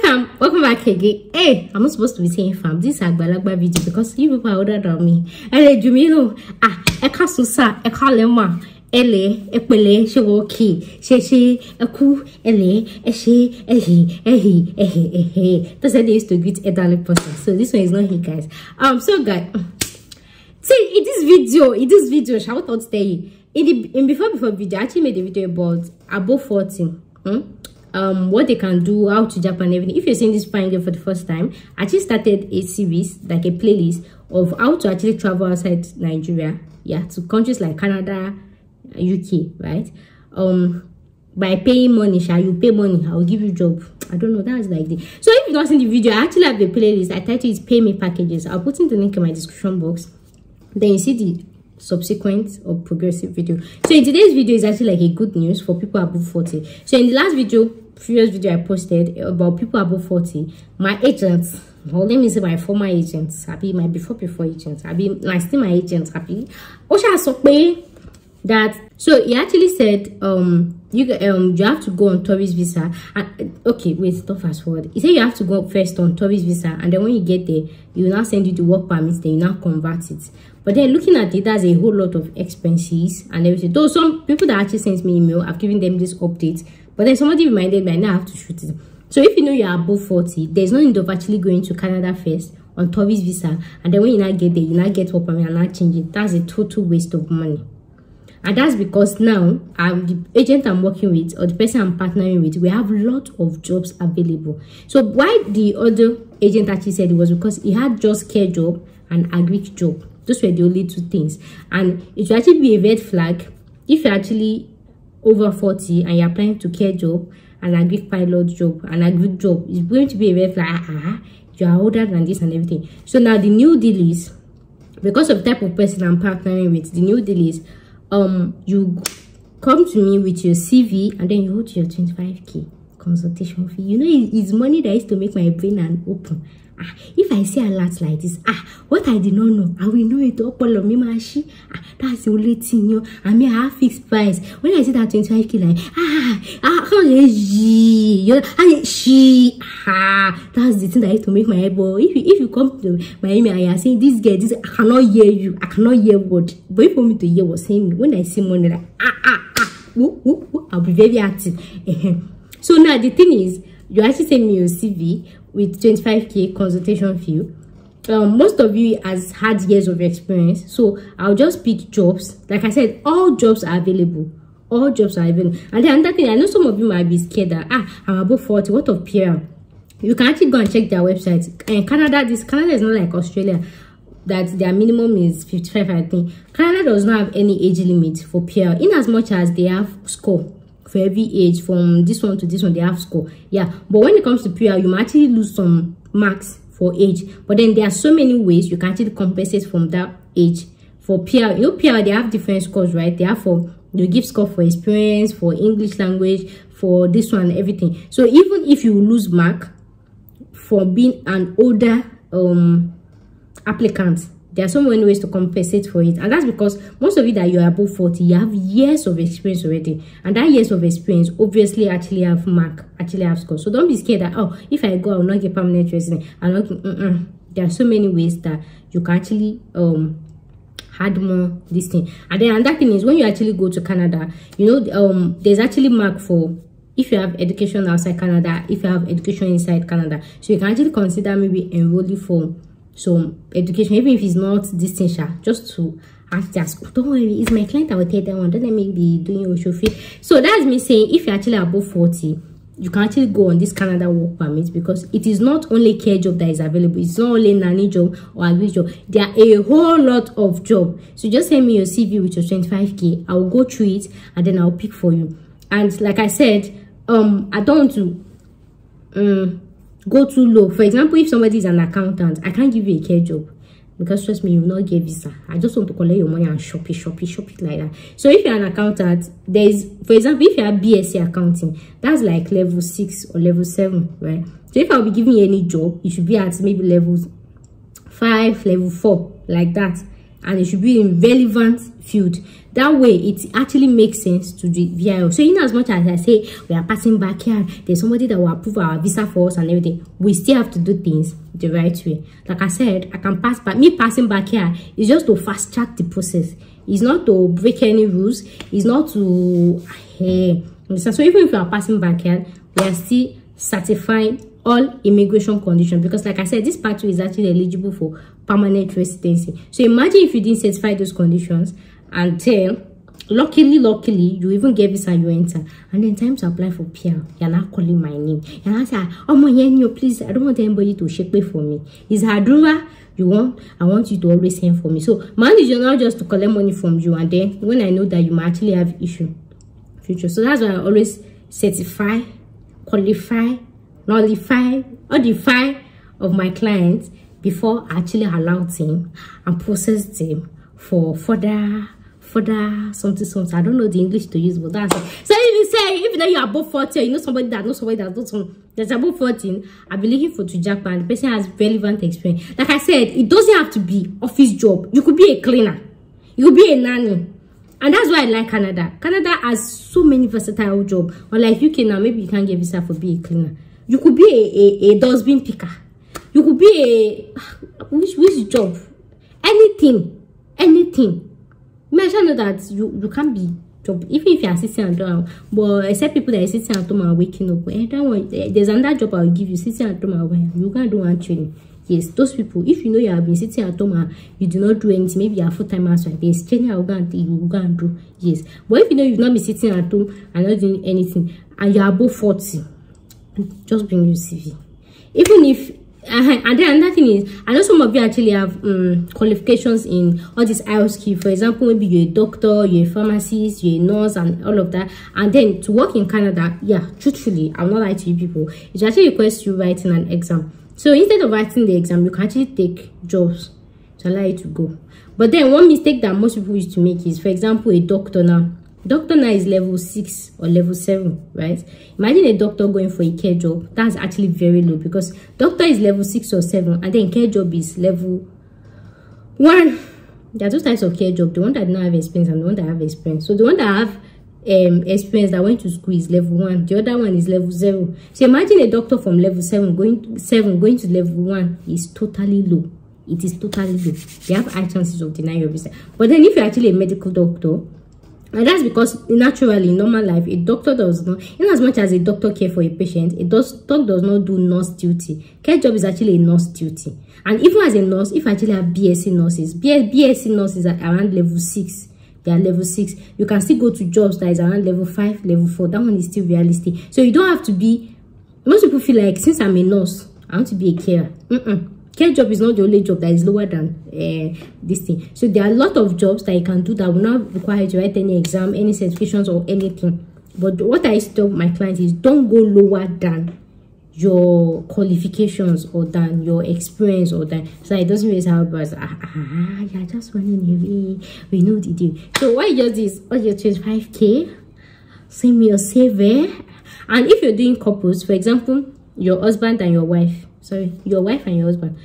Welcome back again. Hey, I'm not supposed to be saying fam. This is a Agbalagba video because you people are older than me. Ele Jumino, Eka Susa, Eka Lema, Ele, Epele, Shewoki, She, Eku, Ele, Ehi. That's how they used to greet elderly person. So this one is not here, guys. So guys, see in this video, shall I tell you? In before video, I actually made a video about above 40. What they can do, how to Japan, everything. If you're seeing this fine girl for the first time, I actually started a series, like a playlist of how to actually travel outside Nigeria, to countries like Canada, UK, right? By paying money, you pay money, I will give you a job. I don't know, that's like the. So if you've not seen the video, I actually have the playlist. I titled it Pay Me Packages. I'll put in the link in my description box. Then you see the subsequent or progressive video. So in today's video is actually like a good news for people above 40. So in the last previous video I posted about people above 40, my agents, or let me say my former agents, happy, my before agents, happy, my still my agents, happy. Osha Sokpe that, so he actually said you have to go on tourist visa. And okay, wait, stop, fast forward. He said you have to go first on tourist visa, and then when you get there, he will now send you the work permits, then you now convert it. But then looking at it, there's a whole lot of expenses and everything. Though some people that actually sent me email, I've given them this update, but then somebody reminded me I now have to shoot it. So if you know you're above 40, there's no need of actually going to Canada first on tourist visa, and then when you now get there, you now get work permit and now change it. That's a total waste of money. And that's because now the agent I'm working with, or the person I'm partnering with, we have a lot of jobs available. So why the other agent actually said it was because he had just care job and agric job. Those were the only two things. And it will actually be a red flag if you're actually over 40 and you're applying to care job and agric pilot job and agric job. It's going to be a red flag. You are older than this and everything. So now the new deal is, because of the type of person I'm partnering with, the new deal is you come to me with your CV and then you hold your 25k consultation fee. You know, it's money that is to make my brain and open. If I see a lot like this, what I did not know, I will know it up all of me. That's the only thing, you know. I mean, I have fixed price. When I see that 25k, like, that's the thing that is to make my head. But if you come to my email and you're saying this girl, I cannot hear you, I cannot hear what. But if you want me to hear what's saying, when I see money, like, I'll be very active. So now the thing is, you actually send me your CV with 25k consultation fee. Most of you has had years of experience, so I'll just pick jobs. Like I said, all jobs are available. All jobs are available. And then another thing, I know some of you might be scared that I'm above 40. What of PR? You can actually go and check their website. And Canada is not like Australia, that their minimum is 55. I think Canada does not have any age limit for PR, in as much as they have score. For every age, from this one to this one, they have score. But when it comes to PR, you might actually lose some marks for age. But then there are so many ways you can actually compensate from that age. For PR, you know, PR, they have different scores, right? They have you give score for experience, for English language, for this one, everything. So even if you lose mark for being an older applicant, there are so many ways to compensate for it. And that's because most of you that you're above 40, you have years of experience already. And that years of experience obviously actually have mark, actually have score. So don't be scared that, if I go, I will not get permanent resident. There are so many ways that you can actually add more this thing. And then another thing is, when you actually go to Canada, you know, there's actually mark for if you have education outside Canada, if you have education inside Canada. So you can actually consider maybe enrolling for some education, even if it's not distinction, just to ask their school. Don't worry, it's my client, I will take that one. Don't let me be doing your show fee. So that's me saying, if you're actually above 40, you can actually go on this Canada work permit, because it is not only care job that is available. It's not only nanny job or agri job. There are a whole lot of job. So just send me your CV with your 25k. I will go through it and then I'll pick for you. And like I said, I don't want to go too low. For example, if somebody is an accountant, I can't give you a care job, because trust me, you will not get visa. I just want to collect your money and shop it like that. So if you're an accountant, there's, for example, if you have BSc accounting, that's like level 6 or level 7, right? So if I'll be giving you any job, you should be at maybe level 5, level 4, like that. and it should be in relevant field. That way it actually makes sense to the VIO. So in as much as I say we are passing back here, there's somebody that will approve our visa for us and everything, we still have to do things the right way. Like I said, I can pass back. Me passing back here is just to fast track the process. It's not to break any rules. It's not to so even if you are passing back here, we are still certifying all immigration conditions, because like I said, this pathway is actually eligible for permanent residency. So imagine if you didn't certify those conditions until luckily you even get visa and you enter, and then time to apply for PR, you're not calling my name. And I say, oh my God, please, I don't want anybody to shake me for me. Is Hadruva you want? I want you to always send for me. So mine is not just to collect money from you, and then when I know that you might actually have issue future. So that's why I always certify, qualify, nullify, or defy of my clients before I actually allow them and process them for further something. I don't know the English to use, but that's it. So if you say, if you know you're above 40, or you know somebody that knows somebody that's above 14, I'll be looking for to Japan. The person has relevant experience. Like I said, it doesn't have to be office job. You could be a cleaner, you could be a nanny. And that's why I like Canada. Canada has so many versatile jobs. Unlike UK now, maybe you can't get visa for being a cleaner. You could be a dustbin picker. You could be a which job? Anything. Imagine that you can't be job even if you are sitting at home. But except people that are sitting at home and waking up. There's another job I will give you, sitting at home and you can't do one training. Yes, those people, if you know you have been sitting at home and you do not do anything, maybe you are full-time housewife, there's training you go and do. Yes. But if you know you've not been sitting at home and not doing anything, and you are above 40, just bring your CV. Even if and then another thing is, I know some of you actually have qualifications in all these IELTS skills. For example, maybe you're a doctor, you're a pharmacist, you're a nurse, and all of that. And then to work in Canada, yeah, truthfully, I'm not lying to you people, it actually requires you writing an exam. So instead of writing the exam, you can actually take jobs to allow you to go. But then one mistake that most people used to make is, for example, a doctor now. Doctor now is level 6 or level 7, right? Imagine a doctor going for a care job. That's actually very low, because doctor is level 6 or 7, and then care job is level 1. There are two types of care job: the one that don't have experience and the one that have experience. So the one that have experience that went to school is level 1. The other one is level 0. So imagine a doctor from level 7 going to level 1 is totally low. It is totally low. They have high chances of denying your visa. But then if you're actually a medical doctor, and that's because naturally in normal life, a doctor does not, in as much as a doctor care for a patient, doctor does not do nurse duty. Care job is actually a nurse duty. And even as a nurse, if you actually have BSc nurses, BSc nurses are around level 6. They are level 6. You can still go to jobs that is around level 5, level 4. That one is still realistic. So you don't have to be, most people feel like, since I'm a nurse, I want to be a carer. Care job is not the only job that is lower than this thing. So there are a lot of jobs that you can do that will not require you to write any exam, any certifications, or anything. But what I used to tell my clients is, don't go lower than your qualifications or than your experience, or than, so it doesn't really help us. You're just running away. We know the deal. So what you just is, all your 25K, send me your CV. And if you're doing couples, for example, your husband and your wife, your wife and your husband,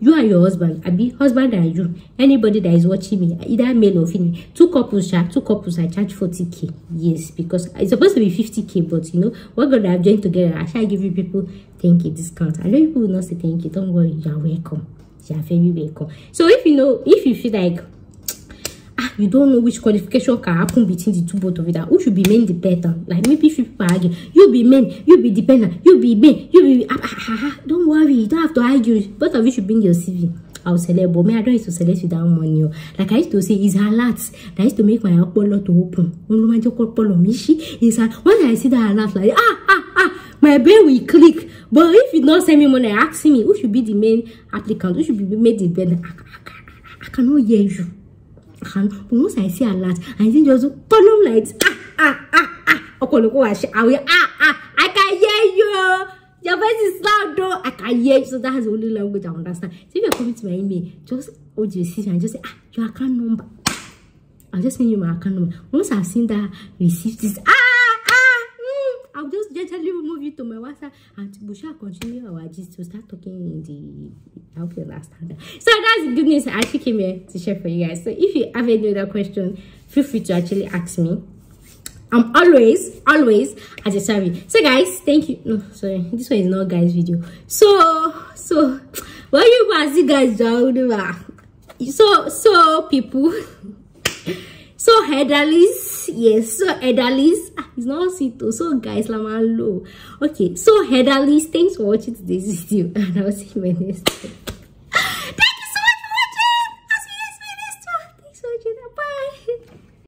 you and your husband, husband and you, anybody that is watching me, either male or female, two couples I charge 40K. Yes, because it's supposed to be 50K, but you know, we're gonna have joined together. I shall give you people 10K discount. I know people will not say thank you. Don't worry, you're welcome. You're very welcome. So if you feel like you don't know which qualification can happen between the two, both of it, who should be main dependent? Like maybe if people argue, you be main, you be dependent, you be main, you be don't worry, you don't have to argue. Both of you should bring your CV. I'll select, but me, I don't used to select without money. Like I used to say, it's alert that used to make my Apollo to open. It's when I see that alert, like my brain will click. But if you don't send me money, ask me who should be the main applicant, who should be made dependent. I cannot hear you. But once I see a lot, I think just turn on lights. I can hear you. Your voice is loud though. I can hear you. So that's the only language I understand. So if you're coming to my email, just hold your seat and just say, your account number. I'll just send you my account number. Once I've seen that, receive this, I'll just gently remove you to my WhatsApp and we shall continue our gist to start talking in the. I hope you understand that. So that's the good news I actually came here to share for you guys. So if you have any other question, feel free to actually ask me. I'm always at your service. So guys, thank you. No, sorry, this one is not guys video. So what you want see guys down? So people. So headerless, yes, so headerless. It's not Sito. So guys, Lamalo. Okay, so headerless, thanks for watching today's video, and I'll see you in my next video.